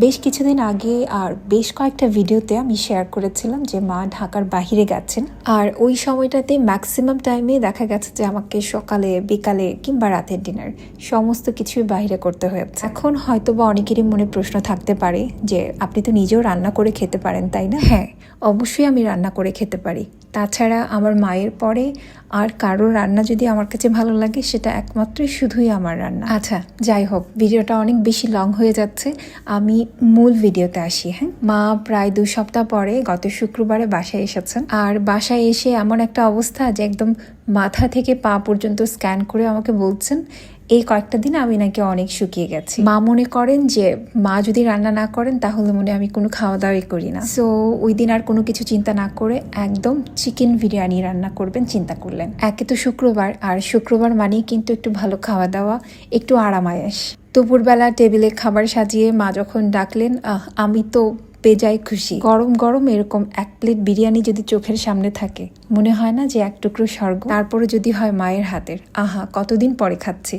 বেশ কিছুদিন আগে আর বেশ কয়েকটা ভিডিওতে আমি শেয়ার করেছিলাম যে মা ঢাকার বাহিরে গেছেন, আর ওই সময়টাতে ম্যাক্সিমাম টাইমে দেখা গেছে যে আমাকে সকালে বিকালে কিংবা রাতের ডিনার সমস্ত কিছুই বাইরে করতে হয়েছে। এখন হয়তো বা অনেকেরই মনে প্রশ্ন থাকতে পারে যে আপনি তো নিজেও রান্না করে খেতে পারেন, তাই না? হ্যাঁ, অবশ্যই আমি রান্না করে খেতে পারি। তাছাড়া আমার মায়ের পরে আর কারোর রান্না যদি আমার কাছে ভালো লাগে সেটা একমাত্রই শুধুই আমার রান্না। আচ্ছা, যাই হোক, ভিডিওটা অনেক বেশি লং হয়ে যাচ্ছে, আমি মূল ভিডিওতে আসি। হ্যাঁ, মা প্রায় 2 সপ্তাহ পরে গত শুক্রবারে বাসায় এসেছেন, আর বাসায় এসে এমন একটা অবস্থা যে একদম মাথা থেকে পা পর্যন্ত স্ক্যান করে আমাকে বলছেন এই কয়েকটা দিন আমি নাকি অনেক শুকিয়ে গেছি। মা মনে করেন যে মা যদি রান্না না করেন তাহলে মনে আমি কোনো খাওয়া দাওয়াই করি না। সো ওই দিন আর কোনো কিছু চিন্তা না করে একদম চিকেন বিরিয়ানি রান্না করবেন চিন্তা করলেন। একে তো শুক্রবার, আর শুক্রবার মানেই কিন্তু একটু ভালো খাওয়া দাওয়া, একটু আরামায়েশ। দুপুরবেলা টেবিলে খাবার সাজিয়ে মা যখন ডাকলেন, আমি তো বেজায় খুশি। গরম গরম এরকম 1 প্লেট বিরিয়ানি যদি চোখের সামনে থাকে মনে হয় না যে এক টুকরো স্বর্গ? তারপরে যদি হয় মায়ের হাতের, আহা, কতদিন পরে খাচ্ছি।